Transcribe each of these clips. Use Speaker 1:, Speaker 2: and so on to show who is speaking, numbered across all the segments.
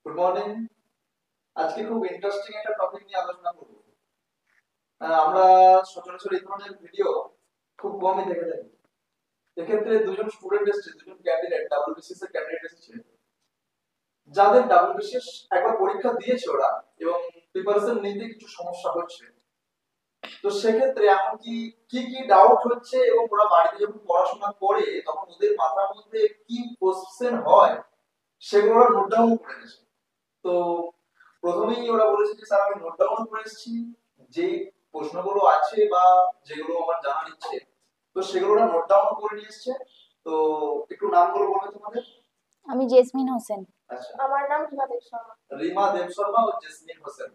Speaker 1: Good morning. আজকে খুব interesting একটা টপিক নিয়ে আলোচনা করব। আমরা সচরাচর এই ধরনের ভিডিও খুব কমই দেখে থাকি। এক্ষেত্রে দুজন স্টুডেন্ট এসেছে, দুজন ক্যান্ডিডেট ডাব্লিউবিসিএস এর ক্যান্ডিডেট এসেছে, যাদের ডাব্লিউবিসিএস একবার পরীক্ষা দিয়েছে ওরা এবং প্রিপারেশন নিতে কিছু সমস্যা হচ্ছে। তো সেক্ষেত্রে এখন কি কি ডাউট হচ্ছে এবং ওরা বাড়িতে যখন পড়াশোনা করে তখন ওদের মাথার মধ্যে কি কোশ্চেন হয় সেগুলো ওরা নোট ডাউন করে নিয়েছে। তো প্রথমেই ওরা বলেছে যে স্যার আমি নোট ডাউন করে এসেছি, যে প্রশ্নগুলো আছে বা যেগুলো আমার জানার ইচ্ছে তো সেগুলো ওরা নোট ডাউন করে নিয়ে এসেছে। তো একটু নামগুলো বলবে তোমাদের?
Speaker 2: আমি জেসমিন হোসেন।
Speaker 1: আচ্ছা,
Speaker 3: আমার নাম রিমা দেব শর্মা।
Speaker 1: রিমা দেব শর্মা ও জেসমিন হোসেন।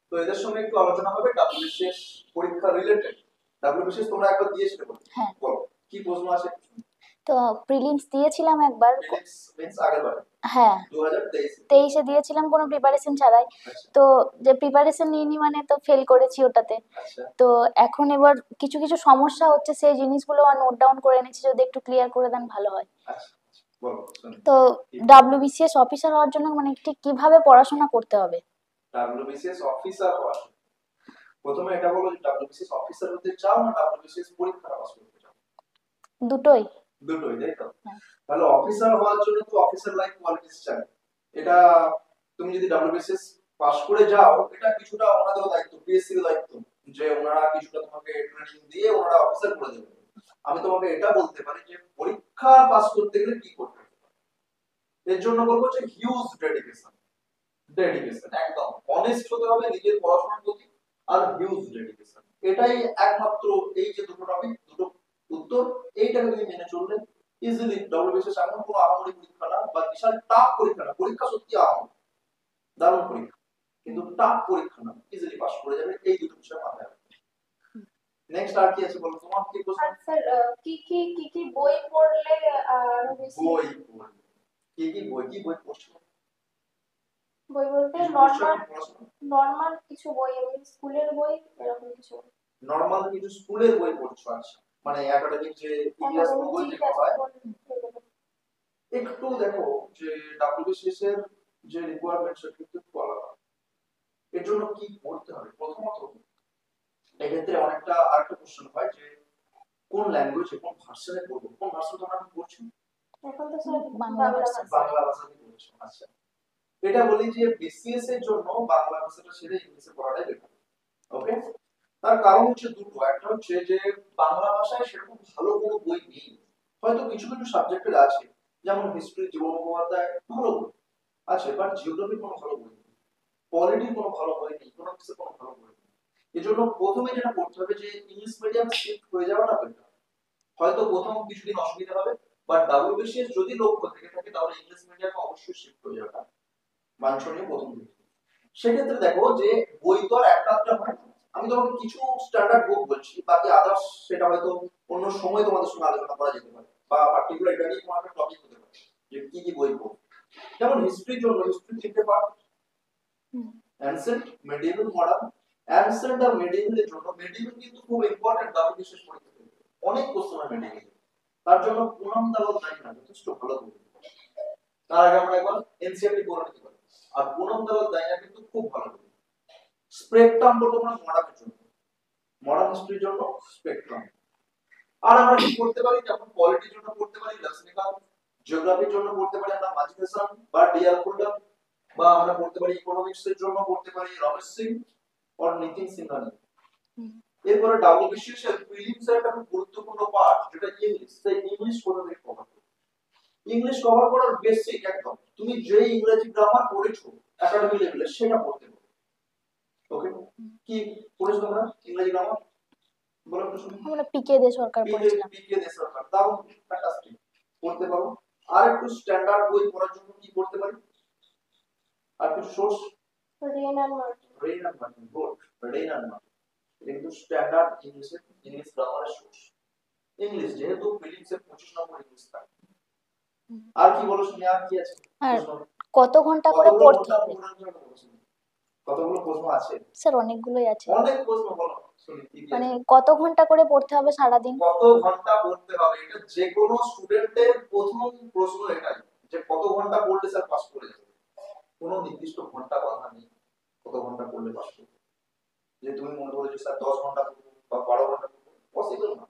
Speaker 1: তো এদের সঙ্গে একটু আলোচনা হবে ডাব্লিউবিসিএস পরীক্ষা রিলেটেড। ডাব্লিউবিসিএস তোমরা একবার দিয়েছিলে বলো?
Speaker 2: হ্যাঁ।
Speaker 1: বলো কি প্রশ্ন আছে?
Speaker 2: তো প্রিলিমস দিয়েছিলাম একবার।
Speaker 1: প্রিলিমস মিন্স আগের বার?
Speaker 2: হ্যাঁ,
Speaker 1: 2023
Speaker 2: এ দিয়েছিলাম কোনো প্রিপারেশন ছাড়াই।
Speaker 1: আচ্ছা
Speaker 2: তো যে প্রিপারেশন নিইনি মানে তো ফেল করেছি ওটাতে।
Speaker 1: আচ্ছা
Speaker 2: তো এখন এবার কিছু কিছু সমস্যা হচ্ছে, সেই জিনিসগুলো আর নোট ডাউন করে নিচ্ছি, যদি একটু ক্লিয়ার করে দেন ভালো হয়।
Speaker 1: আচ্ছা বলো শুনি।
Speaker 2: তো ডাব্লিউবিসিএস অফিসার হওয়ার জন্য মানে ঠিক কিভাবে পড়াশোনা করতে হবে?
Speaker 1: ডাব্লিউবিসিএস অফিসার হওয়ার প্রথমে এটা বলো যে ডাব্লিউবিসিএস অফিসার হতে চাও না ডাব্লিউবিসিএস পরীক্ষা পাস করতে চাও?
Speaker 2: দুটোই।
Speaker 1: দুটোই, তাই তো?
Speaker 2: হ্যাঁ।
Speaker 1: তাহলে অফিসার হওয়ার জন্য তো অফিসার লাইক কোয়ালিটিস চাই। এটা তুমি যদি ডাব্লিউবিসিএস পাস করে যাও এটা কিছুটা ওনাদের দায়িত্ব, পিএসসি এর দায়িত্ব, যে ওনারা কিছুটা তোমাকে ট্রেনিং দিয়ে ওনারা অফিসার করে দেবে। আমি তোমাকে এটা বলতে পারি যে পরীক্ষা পাস করতে গেলে কি করতে হবে। এর জন্য বলবো যে হিউজ ডেডিকেশন, একদম অনেস্ট হতে হবে নিজের পড়াশোনার প্রতি, আর হিউজ ডেডিকেশন। এটাই একমাত্র, এই যে দুটো টপিক, দুটো উত্তর, এইটাকে তুমি মেনে চললে ইজিলি ডাব্লিউবিসিএস এমন কোনো আহামরি পরীক্ষা না বা বিশাল টাফ পরীক্ষা না। পরীক্ষা সত্যি আহামরি দারুণ পরীক্ষা, কিন্তু টাফ পরীক্ষা না, ইজিলি পাস করে যাবে। এই দুটো বিষয় মাথায় রাখবে। নেক্সট আর কি আছে বলো? তোমার কি প্রশ্ন?
Speaker 3: স্যার কি বই পড়লে আরো বেশি?
Speaker 1: বই পড়লে কি বই পড়ছো?
Speaker 3: বই বলতে নরমাল কিছু বই, এমনি স্কুলের বই এরকম কিছু।
Speaker 1: নরমাল কিছু স্কুলের বই পড়ছো? আচ্ছা, মানে একাডেমিক যে ইতিহাস ভূগোল যেগুলো হয়। একটু দেখো যে ডাব্লিউবিসিএস এর যে রিকোয়ারমেন্ট সেটা কিন্তু একটু আলাদা। এর জন্য কি পড়তে হবে? প্রথমত এক্ষেত্রে অনেকটা আরেকটা কোশ্চেন হয় যে কোন ল্যাঙ্গুয়েজে কোন ভার্সনে পড়বো। কোন ভার্সন তোমরা পড়ছো?
Speaker 3: এখন তো স্যার
Speaker 2: বাংলা ভাষা।
Speaker 1: বাংলা ভাষাতে পড়ছো। আচ্ছা, এটা বলি যে বিসিএস এর জন্য বাংলা ভাষাটা ছেড়ে ইংলিশে পড়াটাই বেটার। ওকে, তার কারণ হচ্ছে দুটো। একটা হচ্ছে যে বাংলা ভাষায় সেরকম ভালো কোনো বই নেই, হয়তো কিছু কিছু সাবজেক্টের আছে, যেমন হিস্ট্রি জীবন মুখোপাধ্যায় ভালো বই আছে, বাট জিওগ্রাফি কোনো ভালো বই নেই, পলিটির কোনো ভালো বই নেই, ইকোনমিক্সের কোনো ভালো বই নেই। এজন্য প্রথমে যেটা করতে হবে যে ইংলিশ মিডিয়াম শিফট হয়ে যাওয়াটা বেটার। হয়তো প্রথম কিছুদিন অসুবিধা হবে, বাট ডাব্লিউবিসিএস যদি লক্ষ্য থেকে থাকে তাহলে ইংলিশ মিডিয়ামে অবশ্যই শিফট হয়ে যাওয়াটা বাঞ্ছনীয় প্রথম দিকে। সেক্ষেত্রে দেখো যে বই তো আর একটা আধটা হয় না। আমি তোমাকে কিছু স্ট্যান্ডার্ড বুক বলছি, বাকি আদার্স সেটা হয়তো অন্য সময় তোমাদের সঙ্গে আলোচনা করা যেতে পারে, বা পার্টিকুলার এটা নিয়ে কোনো একটা টপিক হতে পারে যে কি বই পড়ো। যেমন হিস্ট্রির জন্য হিস্ট্রি তিনটে part, ancient, medieval, modern. Ancient আর মিডিয়েভেলের জন্য মিডিয়েভেল কিন্তু খুব ইম্পর্টেন্ট, দাবি বিশেষ পরীক্ষা অনেক প্রশ্ন হয় মিডিয়েভেল। তার জন্য পুনম দালাল নাই না যথেষ্ট ভালো বই। তার আগে আমরা একবার এনসিইআরটি পড়ে নিতে পারি। আর পুনম দালাল দাইনা কিন্তু খুব ভালো বই। স্পেকট্রাম বলবো আমরা মডার্নের জন্য, মডার্ন হিস্ট্রির জন্য স্পেকট্রাম। আর আমরা কি করতে পারি? যেমন পলিটির জন্য পড়তে পারি লক্ষ্মীকান্ত, জিওগ্রাফির জন্য পড়তে পারি আমরা মাজিদ হাসান বা ডিআর খুলনা, বা আমরা পড়তে পারি ইকোনমিক্স এর জন্য পড়তে পারি রমেশ সিং আর নিতিন সিনহানি। এরপরে ডাব্লিউবিসিএস এর প্রিলিমস এর একটা খুব গুরুত্বপূর্ণ পার্ট যেটা ইংলিশ। সেই ইংলিশ কোথা থেকে কভার করবে? ইংলিশ কভার করার বেসিক একদম তুমি যে ইংরেজি গ্রামার পড়েছো একাডেমি লেভেলে সেটা পড়তে হবে। ওকে, কি পড়েছো তোমরা ইংরেজি গ্রামার? বলো তো শুনি।
Speaker 2: আমরা পিকে দে সরকার পড়েছিলাম।
Speaker 1: পিকে দে সরকার, তাও ফ্যান্টাস্টিক, পড়তে পারো। আর একটু স্ট্যান্ডার্ড বই পড়ার জন্য কি পড়তে পারি? আর একটু source
Speaker 3: Reiner
Speaker 1: Martin good, Reiner Martin. এটা কিন্তু স্ট্যান্ডার্ড ইংলিশ গ্রামারের সোর্স। ইংলিশ যেহেতু প্রিলিমসে 25 নম্বর ইংলিশ থাকে। আর কি বলো শুনি, আর কি আছে?
Speaker 2: আর কত ঘন্টা করে পড়তে হবে?
Speaker 1: কতগুলো প্রশ্ন আছে?
Speaker 2: স্যার অনেকগুলোই আছে।
Speaker 1: অনেক প্রশ্ন, বলো শুনি কি কি
Speaker 2: মানে
Speaker 1: আছে?
Speaker 2: কত ঘন্টা করে পড়তে হবে সারা দিন?
Speaker 1: কত ঘন্টা পড়তে হবে এটা যে কোনো স্টুডেন্টের প্রথম প্রশ্ন এটাই, যে কত ঘন্টা পড়লে স্যার পাস করে যাবে। কোনো নির্দিষ্ট করলে পাস করবে? যে তুমি মনে করো যে স্যার 10 ঘন্টা পড়বো বা 12 ঘন্টা পড়বো, পসিবল না।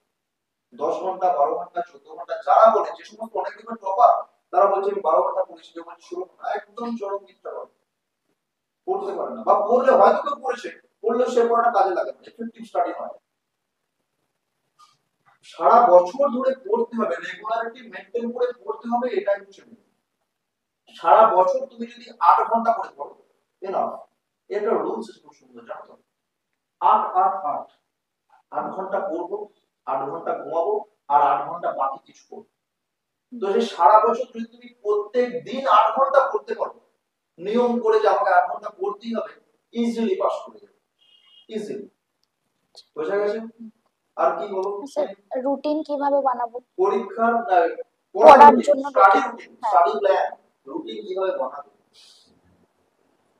Speaker 1: 10 ঘন্টা, 12 ঘন্টা, 14 ঘন্টা যারা বলে, যে সমস্ত অনেক দিনের টপার, তারা বলছে আমি 12 ঘন্টা পড়েছি, কেউ বলছে 16 ঘন্টা, একদম চরম মিথ্যা কথা। পড়তে পারে না, বা পড়লে হয়তো কেউ পড়েছে, পড়লেও সে পড়াটা কাজে লাগে না, এফেক্টিভ স্টাডি হয়। সারা বছর ধরে পড়তে হবে, রেগুলারিটি মেইনটেইন করে পড়তে হবে, এটাই হচ্ছে main। সারা বছর তুমি যদি 8 ঘন্টা করে পড়ো, এনাফ। এটা রুলস খুব সুন্দর, জানো তো? 8 8 8 8 ঘন্টা পড়বো, 8 ঘন্টা ঘুমাবো, আর 8 ঘন্টা বাকি কিছু করবো। তো যে সারা বছর যদি তুমি প্রত্যেক দিন 8 ঘন্টা পড়তে পারো, নিয়ম করে যে আমাকে 8 ঘন্টা পড়তেই হবে, ইজিলি পাস করে যাবে, ইজিলি। বোঝা গেছে? আর কি বলো?
Speaker 2: স্যার রুটিন কিভাবে বানাবো?
Speaker 1: পরীক্ষার
Speaker 2: পড়ার জন্য
Speaker 1: স্টাডি
Speaker 2: routine,
Speaker 1: রুটিন,
Speaker 2: হ্যাঁ।
Speaker 1: স্টাডি প্ল্যান, রুটিন কিভাবে বানাবো?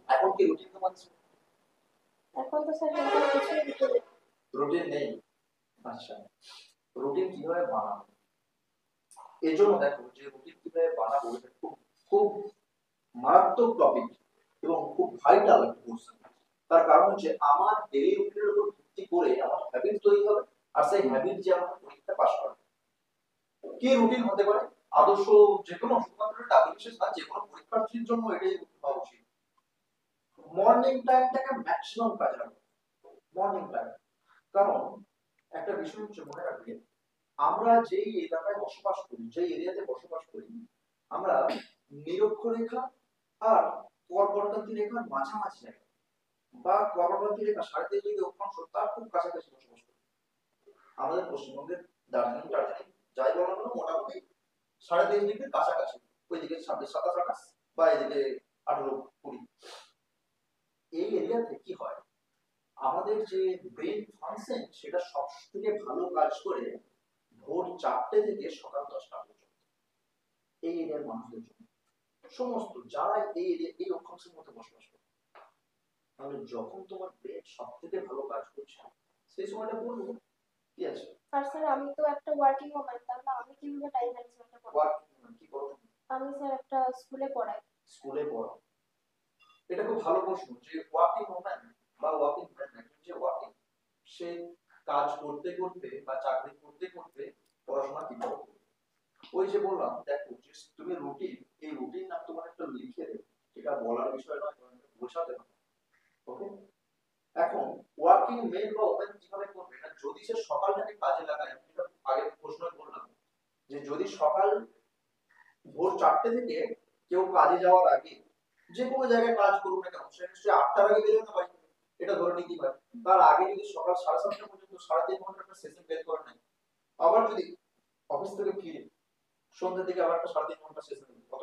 Speaker 1: এখন কি রুটিন তোমাদের?
Speaker 3: এখন তো স্যার সেরকম কিছুই দিতে নেই।
Speaker 1: রুটিন নেই? আচ্ছা, রুটিন কিভাবে বানাবো? এই জন্য দেখো, যে রুটিন কিভাবে বানাবো এটা খুব খুব মারাত্মক টপিক এবং খুব ভাইটাল একটা কোশ্চেন। তার কারণ হচ্ছে আমার ডেইলি রুটিনের উপর ভিত্তি করে আমার হ্যাবিট তৈরি হবে, আর সেই হ্যাবিট যে আমার পরীক্ষা পাস করবে। কি রুটিন হতে পারে? আদর্শ যে কোনো, শুধুমাত্র ডাব্লিউবিসিএস না, যে কোনো পরীক্ষার্থীর জন্য এটাই হওয়া উচিত। মর্নিং টাইমটাকে ম্যাক্সিমাম কাজে লাগাবো, মর্নিং টাইম। কারণ একটা বিষয় হচ্ছে, মনে রাখবে, আমরা যেই এলাকায় বসবাস করি, যেই এরিয়াতে বসবাস করি, আমরা নিরক্ষরেখা আর কর্কটক্রান্তি রেখার মাঝামাঝি জায়গায়, বা কর্কটক্রান্তি রেখা 3.5 ডিগ্রি অক্ষাংশ, তার খুব কাছাকাছি বসবাস করি। আমাদের পশ্চিমবঙ্গের দার্জিলিং টার্জিলিং যাই বলা হলো, মোটামুটি 3.5 ডিগ্রির কাছাকাছি, ওইদিকে 26 27 28, বা এদিকে 18 20। এই এরিয়াতে কি হয়, আমাদের যে ব্রেন ফাংশন সেটা সব থেকে ভালো কাজ করে ভোর 4টে থেকে সকাল 10টা পর্যন্ত। এই এরিয়ার মানুষদের জন্য, সমস্ত যারা এই এরিয়া এই অক্ষাংশের মধ্যে বসবাস করে, তাহলে যখন তোমার ব্রেন সব থেকে ভালো কাজ করছে, সেই সময়টা বলবো কি আছে।
Speaker 3: আর স্যার আমি তো একটা ওয়ার্কিং ওম্যান, তাহলে আমি কিভাবে টাইম ম্যানেজমেন্টটা করব?
Speaker 1: কি করো তুমি?
Speaker 3: আমি স্যার একটা স্কুলে পড়াই।
Speaker 1: স্কুলে পড়ো? এটা খুব ভালো প্রশ্ন, যে ওয়ার্কিং ওম্যান বা ওয়ার্কিং ম্যান, একজন যে ওয়ার্কিং, সে কাজ করতে করতে বা চাকরি করতে করতে পড়াশোনা কিভাবে করবে? ওই যে বললাম, দেখো, যে তুমি রুটিন, এই রুটিন না তোমার একটা লিখে দেবে, এটা বলার বিষয় নয়, তোমাকে বোঝাতে হবে। ওকে, এখন ওয়ার্কিং মেন বা ওমেন কিভাবে করবে, না যদি সে সকালটাকে কাজে লাগায়, আমি যেটা আগে প্রশ্ন বললাম, যে যদি সকাল ভোর 4টে থেকে কেউ কাজে যাওয়ার আগে, যে কোনো জায়গায় কাজ করুক না কেন, সে নিশ্চয়ই 8টার আগে বেরোয় না বাড়ি থেকে, এটা ধরে নিতেই পারে। তার আগে যদি সকাল 7:30 পর্যন্ত 3.5 ঘন্টা একটা সেশন বের করে নেয়, আবার যদি অফিস থেকে ফিরে সন্ধ্যা থেকে আবার একটা 3.5 ঘন্টা সেশন, কত?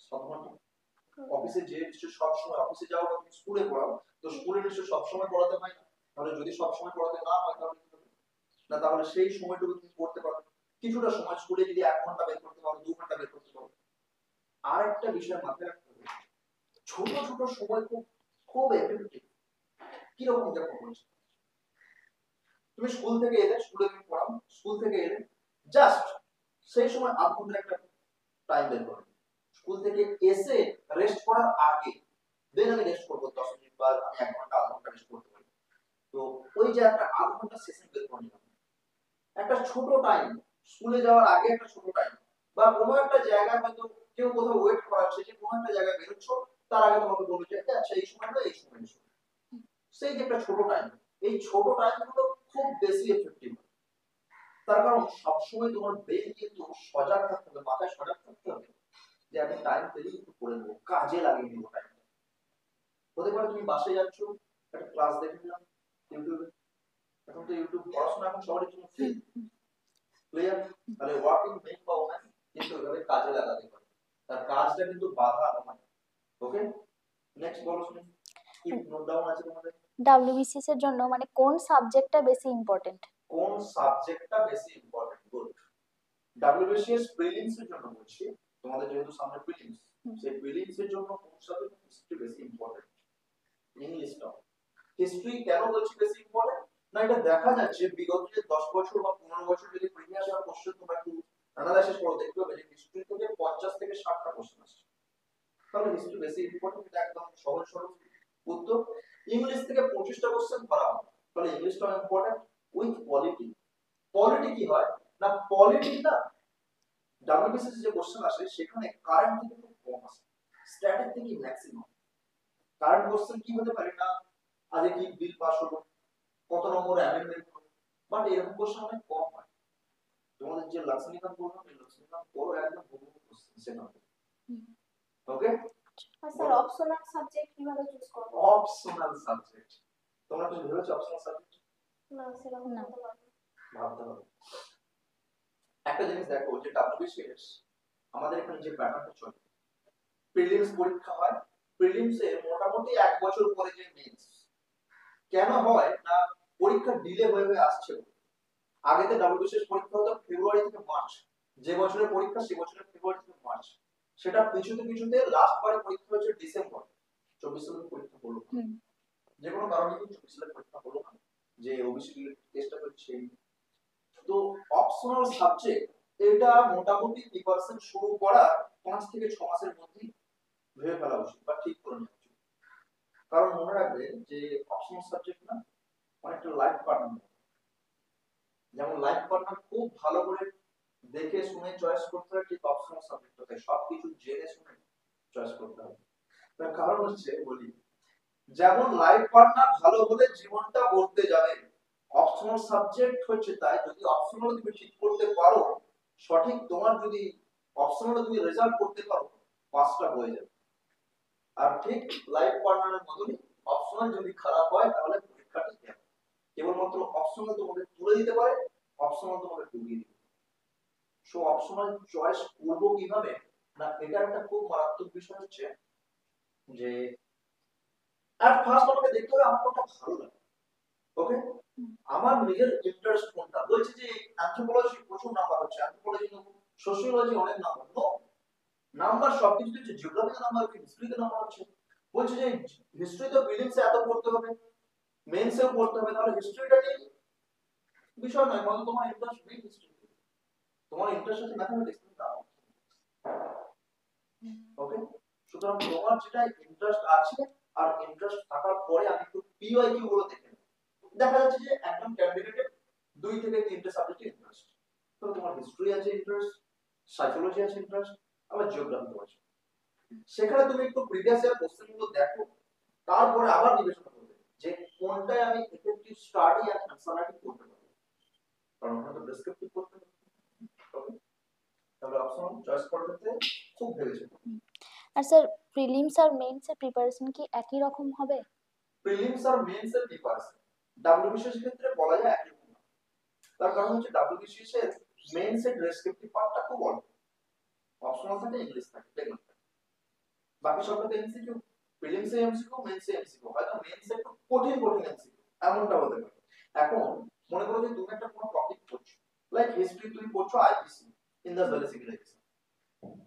Speaker 1: 7 ঘন্টা। অফিসে যে নিশ্চয়ই সব সময় অফিসে যাও বা তুমি স্কুলে পড়াও, তো স্কুলে নিশ্চয়ই সব সময় পড়াতে হয় না, তাহলে যদি সব সময় পড়াতে না হয়, তাহলে কি হবে? না, তাহলে সেই সময়টুকু তুমি পড়তে পারো, কিছুটা সময় স্কুলে যদি 1 ঘন্টা বের করতে পারো, 2 ঘন্টা বের করতে পারো। আর একটা বিষয় মাথায় রাখতে হবে, ছোট ছোট সময় খুব খুব এফেক্টিভ। কিরকম দেখো বলছি, তুমি স্কুল থেকে এলে, স্কুলে তুমি পড়াও, স্কুল থেকে এলে জাস্ট সেই সময় 1/2 ঘন্টা একটা টাইম বের করো। স্কুল থেকে এসে রেস্ট করার আগে, দেন আমি রেস্ট করবো 10 মিনিট, বা আমি 1 ঘন্টা 1/2 ঘন্টা রেস্ট করতে পারি। তো ওই যে একটা 1/2 ঘন্টা সেশন বের করে নিলাম, একটা ছোট টাইম, স্কুলে যাওয়ার আগে একটা ছোট টাইম, বা কোনো একটা জায়গায় হয়তো কেউ কোথাও ওয়েট করাচ্ছে, যে কোনো একটা জায়গায় বেরোচ্ছ, তার আগে তোমাকে বলবে যে আচ্ছা এই সময়টা এই সময় এসো। সেই যে একটা ছোট টাইম, এই ছোট টাইমগুলো খুব বেশি এফেক্টিভ। তার কারণ সবসময় তোমার ব্রেন কিন্তু সজাগ থাকতে হবে, মাথায় সজাগ থাকতে হবে, যে আমি টাইম পেলে একটু করে নেবো, কাজে লাগিয়ে নেবো টাইমটা। হতে পারে তুমি বাসে যাচ্ছ, একটা ক্লাস দেখে নিলাম ইউটিউবে, এখন তো ইউটিউব পড়াশোনা এখন সবার জন্য ফ্রি, ক্লিয়ার? তাহলে ওয়ার্কিং মেন বা ওম্যান কিন্তু এভাবে কাজে লাগাতে পারে, তার কাজটা কিন্তু বাধা নয়। ওকে, নেক্সট বলো শুনি, কি নোট ডাউন আছে তোমাদের?
Speaker 2: ডাব্লিউবিসিএস এর জন্য মানে কোন সাবজেক্টটা বেশি ইম্পর্টেন্ট?
Speaker 1: কোন সাবজেক্টটা বেশি ইম্পর্টেন্ট? গুড। ডাব্লিউবিসিএস প্রিলিমস এর জন্য বলছি, তোমাদের যেহেতু সামনে প্রিলিমস, সেই প্রিলিমস এর জন্য কোন সাবজেক্ট হিস্ট্রি বেশি ইম্পর্টেন্ট? ইংলিশটা। হিস্ট্রি কেন বলছি বেশি ইম্পর্টেন্ট, না এটা দেখা যাচ্ছে বিগত যে 10 বছর বা 15 বছর যদি প্রিভিয়াস ইয়ার কোশ্চেন তোমরা একটু অ্যানালাইসিস করো, দেখতে পাবে যে হিস্ট্রি থেকে 50 থেকে 60টা কোশ্চেন আসছে। তাহলে হিস্ট্রি বেশি ইম্পর্টেন্ট, এটা একদম সহজ সরল উত্তর। ইংলিশ থেকে 25টা কোশ্চেন করা হয়, তাহলে ইংলিশটা ইম্পর্টেন্ট উইথ পলিটি। পলিটি কি হয় না, পলিটি না ডাব্লিউবিসিএস যে কোশ্চেন আসে সেখানে কারেন্ট থেকে খুব কম আসে, স্ট্যাটিক থেকে ম্যাক্সিমাম। কারেন্ট কোশ্চেন কি হতে পারে না, আগে কি বিল পাস হলো, কত নম্বর অ্যামেন্ডমেন্ট হলো, বাট এরকম কোশ্চেন অনেক কম হয়। তোমাদের যে লাক্সমিকান বললাম, এই লাক্সমিকান বড় একদম বহু কোশ্চেন সেখানে। ওকে,
Speaker 3: আর স্যার অপশনাল সাবজেক্ট কিভাবে চুজ করব?
Speaker 1: অপশনাল সাবজেক্ট তোমরা কিছু ভেবেছো অপশনাল সাবজেক্ট?
Speaker 3: না সেরকম
Speaker 2: না।
Speaker 3: বলতে পারবো না।
Speaker 1: ভাবতে হবে। একটা জিনিস দেখো যে ডাব্লিউবিসিএস আমাদের এখানে যে প্যাটার্নটা চলে, প্রিলিমস পরীক্ষা হয়, প্রিলিমসে মোটামুটি 1 বছর পরে যে মেন্স কেন হয় না, পরীক্ষা ডিলে হয়ে হয়ে আসছে। আগেতে ডাব্লিউবিসিএস পরীক্ষা হতো ফেব্রুয়ারি থেকে মার্চ, যে বছরের পরীক্ষা সে বছরের ফেব্রুয়ারি থেকে মার্চ, সেটা পিছুতে পিছুতে লাস্ট বারে পরীক্ষা হয়েছে ডিসেম্বর। 24 সালে পরীক্ষা হলো, যে কোনো কারণে 24 সালে পরীক্ষা হলো না, যে ওবিসি টেস্টটা হচ্ছে। তো অপশনাল সাবজেক্ট এটা মোটামুটি প্রিপারেশন শুরু করা 5 থেকে 6 মাসের মধ্যে ভেবে ফেলা উচিত বা ঠিক করে নেওয়া উচিত। কারণ মনে রাখবে যে অপশনাল সাবজেক্ট না অনেকটা লাইফ পার্টনার, যেমন লাইফ পার্টনার খুব ভালো করে দেখে শুনে চয়েস করতে হয়, ঠিক অপশনাল সাবজেক্টটাতে সবকিছু জেনে শুনে চয়েস করতে হবে। তার কারণ হচ্ছে বলি, যেমন লাইফ পার্টনার ভালো হলে জীবনটা বদলে যাবে, অপশনাল সাবজেক্ট হচ্ছে তাই, যদি অপশনাল তুমি ঠিক করতে পারো, সঠিক তোমার যদি অপশনাল তুমি রেজাল্ট করতে পারো, পাঁচটা হয়ে যাবে। আর ঠিক লাইফ পার্টনারের মতনই অপশনাল যদি খারাপ হয় তাহলে পরীক্ষাটা দেবে, কেবলমাত্র অপশনাল তোমাদের তুলে দিতে পারে, অপশনাল তোমাদের ডুবিয়ে দিতে পারে। সো অপশনাল চয়েস করবো কিভাবে না, এটা একটা খুব মারাত্মক বিষয় হচ্ছে যে এট ফার্স্ট আমাকে দেখতে হবে আমার কোনটা ভালো লাগে। ওকে, আমার নিজের ইন্টারেস্ট কোনটা, বলছে যে অ্যানথ্রোপোলজি প্রচুর নাম্বার হচ্ছে, অ্যানথ্রোপোলজি সোশিওলজি অনেক নাম্বার, নো নাম্বার সবকিছু হচ্ছে, জিওগ্রাফিতে নাম্বার হচ্ছে, হিস্ট্রিতে নাম্বার হচ্ছে, বলছে যে হিস্ট্রি তো প্রিলিমসে এত পড়তে হবে, মেইনসেও পড়তে হবে, তাহলে হিস্ট্রিটা নিয়ে বিষয় নয়, মানে তোমার ইন্টারেস্ট নেই হিস্ট্রি, তোমার ইন্টারেস্ট আছে ম্যাথমেটিক্স নাও। ওকে, সুতরাং তোমার যেটা ইন্টারেস্ট আছে, আর ইন্টারেস্ট থাকার পরে আমি একটু পিওয়াইকিউ গুলো দেখে নেব। দেখা যাচ্ছে যে একদম ক্যান্ডিডেটের 2 থেকে 3টে সাবজেক্টে ইন্টারেস্ট, তো তোমার হিস্ট্রি আছে ইন্টারেস্ট, সাইকোলজি আছে ইন্টারেস্ট, আবার জিওগ্রাফি আছে, সেখানে তুমি একটু প্রিভিয়াস ইয়ার কোশ্চেনগুলো দেখো, তারপরে আবার বিবেচনা করবে যে কোনটায় আমি এফেক্টিভ স্টাডি এন্ড অ্যানসারিটি করতে পারবো, কারণ ওখানে তো ডেসক্রিপটিভ করতে হবে। তাহলে অপশন চয়েস করতে খুব ভেবেছে।
Speaker 2: আর স্যার প্রিলিমস আর মেইনস এর প্রিপারেশন কি একই রকম হবে?
Speaker 1: প্রিলিমস আর মেইনস এর প্রিপারেশন ডাব্লিউবিসিএস ক্ষেত্রে বলা যায় একই রকম, তার কারণ হচ্ছে ডাব্লিউবিসিএস এর মেইনস এর ডেসক্রিপটিভ পার্টটা খুব অল্প, অপশনাল থাকে ইংলিশ থাকে টেকনিক থাকে, বাকি সবটা এমসিকিউ, প্রিলিমস এ এমসিকিউ, মেইনস এ এমসিকিউ, হয়তো মেইনস একটু কঠিন কঠিন এমসিকিউ এমনটা হতে পারে। এখন মনে করো যে তুমি একটা কোনো টপিক পড়ছো, লাইক হিস্ট্রি তুমি পড়ছো আইপিসি, ইন্দাস ভ্যালি সিভিলাইজেশন,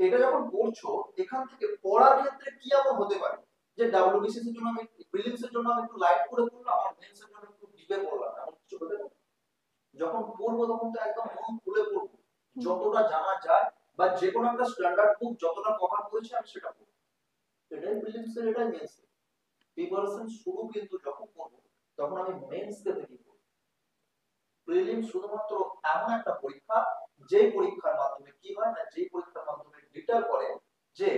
Speaker 1: এটা যখন পড়ছো এখান থেকে পড়ার ক্ষেত্রে কি এমন হতে পারে যে ডাব্লিউবিসিএস এর জন্য আমি প্রিলিমস এর জন্য আমি একটু লাইট করে পড়লাম আর মেইনস এর জন্য একটু ডিপে পড়লাম, এমন কিছু হতে পারে? যখন পড়বো তখন তো একদম মন খুলে পড়বো, যতটা জানা যায় বা যে কোনো একটা স্ট্যান্ডার্ড বুক যতটা কভার করেছে আমি সেটা পড়বো। এটাই প্রিলিমস এর, এটাই মেইনস এর প্রিপারেশন শুরু, কিন্তু যখন করব তখন আমি মেইনস কে থেকে করব। প্রিলিম শুধুমাত্র এমন একটা পরীক্ষা যেই পরীক্ষার মাধ্যমে কি হয় না, যেই পরীক্ষার মাধ্যমে ডিটার করে যে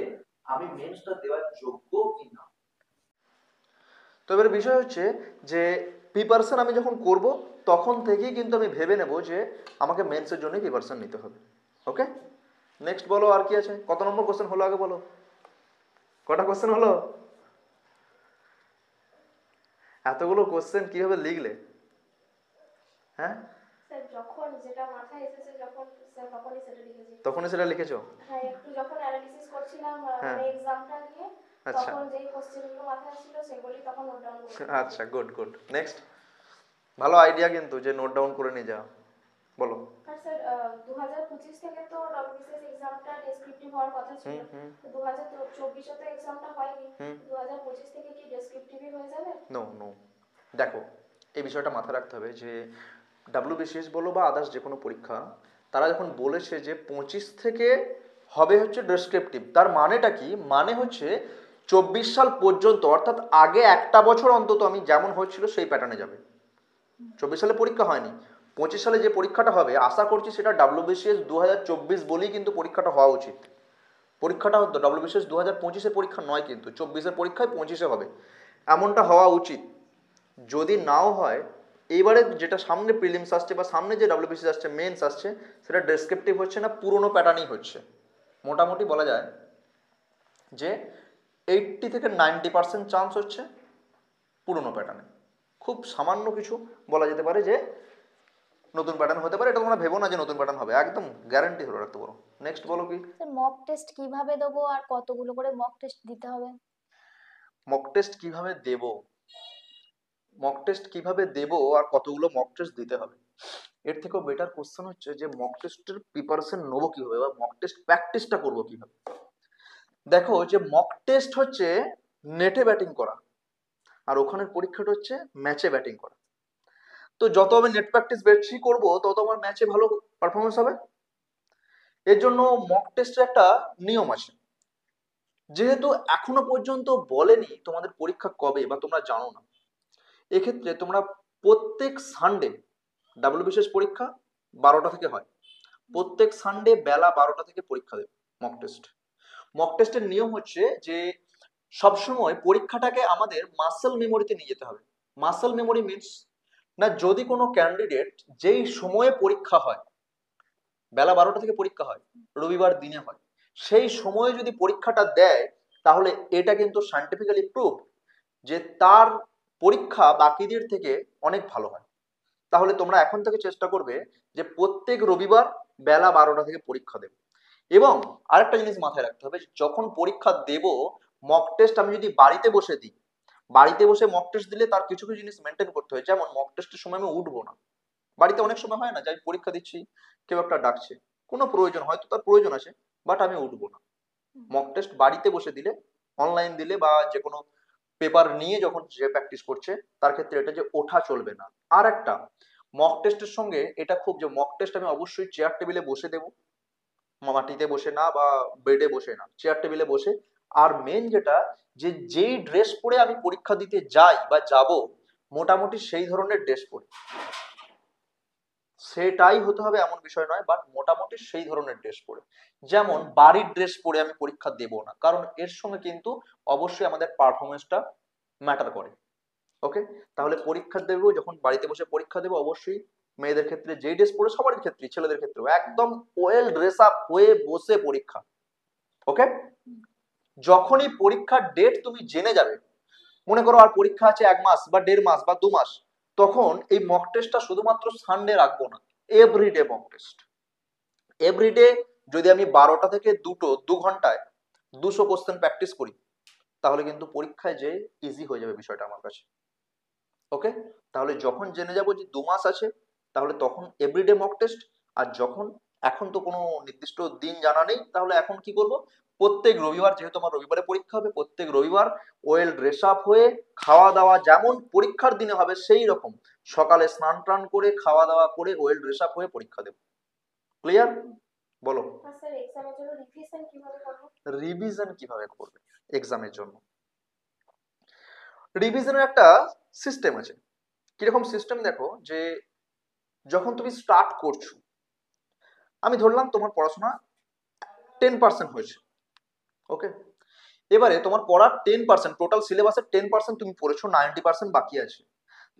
Speaker 1: আমি মেইনসটা দেওয়ার যোগ্য কিনা। তো এবার বিষয় হচ্ছে যে প্রিপারেশন আমি যখন করব তখন থেকেই কিন্তু আমি ভেবে নেব যে আমাকে মেইনসের জন্য প্রিপারেশন নিতে হবে। ওকে, নেক্সট বলো আর কি আছে, কত নম্বর কোশ্চেন হলো আগে বলো, কটা কোশ্চেন হলো? এতগুলো কোশ্চেন কিভাবে লিখলে? হ্যাঁ
Speaker 3: স্যার যখন যেটা মাথায় এসেছে যখন স্যার তখনই সেটা লিখেছি।
Speaker 1: তখনই সেটা লিখেছো?
Speaker 3: হ্যাঁ, একটু যখন অ্যানালিসিস করছিলাম
Speaker 1: হ্যাঁ,
Speaker 3: মানে এক্সামটা নিয়ে,
Speaker 1: আচ্ছা
Speaker 3: তখন যেই কোশ্চেনগুলো মাথায় ছিল সেগুলি তখন নোট ডাউন করে
Speaker 1: আচ্ছা, গুড গুড। নেক্সট, ভালো আইডিয়া কিন্তু যে নোট ডাউন করে নিয়ে যাও, বলো।
Speaker 3: আর স্যার 2025 থেকে তো ডব্লিউবিসিএস এক্সামটা ডেসক্রিপটিভ হওয়ার কথা ছিল, তো 2024 তো এক্সামটা হয়নি, 2025 থেকে কি ডেসক্রিপটিভই হয়ে যাবে?
Speaker 1: নো নো, দেখো এই বিষয়টা মাথায় রাখতে হবে যে ডাব্লিউবিসিএস বলো বা আদার্স যে কোনো পরীক্ষা, তারা যখন বলেছে যে 25 থেকে হবে হচ্ছে ডেসক্রিপটিভ, তার মানেটা কি, মানে হচ্ছে 24 সাল পর্যন্ত, অর্থাৎ আগে একটা বছর অন্তত আমি যেমন হচ্ছিল সেই প্যাটার্নে যাবে। 24 সালে পরীক্ষা হয়নি, 25 সালে যে পরীক্ষাটা হবে আশা করছি সেটা WBCS 2024 বলেই কিন্তু পরীক্ষাটা হওয়া উচিত। পরীক্ষাটা হতো WBCS 2025-এ পরীক্ষা নয়, কিন্তু 24-এর পরীক্ষায় 25-এ হবে, এমনটা হওয়া উচিত। যদি নাও হয়, এইবারে যেটা সামনে প্রিলিমস আসছে বা সামনে যে WBCS আসছে, মেন্স আসছে, সেটা ডেসক্রিপটিভ হচ্ছে না, পুরোনো প্যাটার্নই হচ্ছে। মোটামুটি বলা যায় যে 80 থেকে 90% চান্স হচ্ছে পুরোনো প্যাটার্নে। খুব সামান্য কিছু বলা যেতে পারে যে নতুন প্যাটার্ন হতে পারে, এটা তোমরা ভেবো না যে নতুন প্যাটার্ন হবে, একদম গ্যারান্টি ধরে রাখতে পারো। নেক্সট বলো কি?
Speaker 2: স্যার মক টেস্ট কিভাবে দেবো আর কতগুলো করে মক টেস্ট দিতে হবে?
Speaker 1: মক টেস্ট কিভাবে দেব, মক টেস্ট কিভাবে দেব আর কতগুলো মক টেস্ট দিতে হবে, এর থেকেও বেটার কোশ্চেন হচ্ছে যে মক টেস্টের প্রিপারেশন নেবো কিভাবে বা মক টেস্ট প্র্যাকটিসটা করবো কিভাবে। দেখো, যে মক টেস্ট হচ্ছে নেটে ব্যাটিং করা, আর ওখানের পরীক্ষাটা হচ্ছে ম্যাচে ব্যাটিং করা। তো যত আমি নেট প্র্যাকটিস বেশি করবো তত আমার ম্যাচে ভালো পারফরমেন্স হবে। এর জন্য মক টেস্টের একটা নিয়ম আছে। যেহেতু এখনো পর্যন্ত বলেনি তোমাদের পরীক্ষা কবে বা তোমরা জানো না, এক্ষেত্রে তোমরা প্রত্যেক সানডে, WBCS পরীক্ষা 12টা থেকে হয়, প্রত্যেক সানডে বেলা 12টা থেকে পরীক্ষা দেবে মক টেস্ট। মক টেস্টের নিয়ম হচ্ছে যে সবসময় পরীক্ষাটাকে আমাদের মাসেল মেমোরিতে নিয়ে যেতে হবে। মাসেল মেমোরি মিনস না, যদি কোনো ক্যান্ডিডেট যেই সময়ে পরীক্ষা হয়, বেলা 12টা থেকে পরীক্ষা হয়, রবিবার দিনে হয়, সেই সময়ে যদি পরীক্ষাটা দেয়, তাহলে এটা কিন্তু সায়েন্টিফিক্যালি প্রুভ যে তার পরীক্ষা বাকিদের থেকে অনেক ভালো হয়। তাহলে তোমরা এখন থেকে চেষ্টা করবে যে প্রত্যেক রবিবার বেলা 12টা থেকে পরীক্ষা দেবে। এবং আরেকটা জিনিস মাথায় রাখতে হবে, যখন পরীক্ষা দেব, মক টেস্ট আমি যদি বাড়িতে বসে দিই, বাড়িতে বসে মক টেস্ট দিলে তার কিছু কিছু জিনিস মেনটেন করতে হয়। যেমন মক টেস্টের সময় আমি উঠবো না। বাড়িতে অনেক সময় হয় না যে আমি পরীক্ষা দিচ্ছি, কেউ একটা ডাকছে, কোনো প্রয়োজন, হয়তো তার প্রয়োজন আছে, বাট আমি উঠবো না। মক টেস্ট বাড়িতে বসে দিলে, অনলাইন দিলে বা যে কোনো পেপার নিয়ে যখন যে প্র্যাকটিস করছে, তার ক্ষেত্রে এটা যে ওঠা চলবে না। আর একটা মক টেস্টের সঙ্গে এটা খুব, যে মক টেস্ট আমি অবশ্যই চেয়ার টেবিলে বসে দেবো, মাটিতে বসে না বা বেডে বসে না, চেয়ার টেবিলে বসে। আর মেন যেটা, যে যেই ড্রেস পরে আমি পরীক্ষা দিতে যাই বা যাব, মোটামুটি সেই ধরনের ড্রেস পরে, সেটাই হতে হবে এমন বিষয় নয়, বাট মোটামুটি সেই ধরনের ড্রেস পরে। যেমন বাড়ির ড্রেস পরে আমি পরীক্ষা দেব না, কারণ এর সঙ্গে কিন্তু অবশ্যই আমাদের পারফরমেন্সটা ম্যাটার করে। ওকে, তাহলে পরীক্ষা দেবো, যখন বাড়িতে বসে পরীক্ষা দেবো, অবশ্যই মেয়েদের ক্ষেত্রে যেই ড্রেস পরে, সবার ক্ষেত্রে, ছেলেদের ক্ষেত্রেও একদম ওয়েল ড্রেস আপ হয়ে বসে পরীক্ষা। ওকে, যখনই পরীক্ষার ডেট তুমি জেনে যাবে, মনে করো আর পরীক্ষা আছে 1 মাস বা 1.5 মাস বা 2 মাস, তখন এই মক টেস্টটা শুধুমাত্র সানডে রাখবো না, এভরিডে মক টেস্ট। এভরিডে যদি আমি 12টা থেকে 2 ঘন্টায় 200 কোশ্চেন প্র্যাকটিস করি, তাহলে কিন্তু পরীক্ষায় যে ইজি হয়ে যাবে বিষয়টা আমার কাছে। ওকে, তাহলে যখন জেনে যাবো যে 2 মাস আছে, তাহলে তখন এভরিডে মক টেস্ট। আর যখন, এখন তো কোনো নির্দিষ্ট দিন জানা নেই, তাহলে এখন কি করব, প্রত্যেক রবিবার, যেহেতু আমার রবিবারে পরীক্ষা হবে, প্রত্যেক রবিবার ওয়েল ড্রেস আপ হয়ে, খাওয়া দাওয়া যেমন পরীক্ষার দিনে হবে সেই রকম, সকালে স্নান টান করে খাওয়া দাওয়া করে ওয়েল ড্রেস আপ হয়ে পরীক্ষা দেব। ক্লিয়ার? বলো।
Speaker 3: আর স্যার এক্সামের জন্য রিভিশন কিভাবে করব?
Speaker 1: রিভিশন কিভাবে করবে এক্সামের জন্য? রিভিশনের একটা সিস্টেম আছে। কিরকম সিস্টেম দেখো, যে যখন তুমি স্টার্ট করছো, আমি ধরলাম তোমার পড়াশোনা 10% হয়েছে। ওকে, এবারে তোমার পড়ার 10%, টোটাল সিলেবাসের 10% তুমি পড়েছো, 90% বাকি আছে।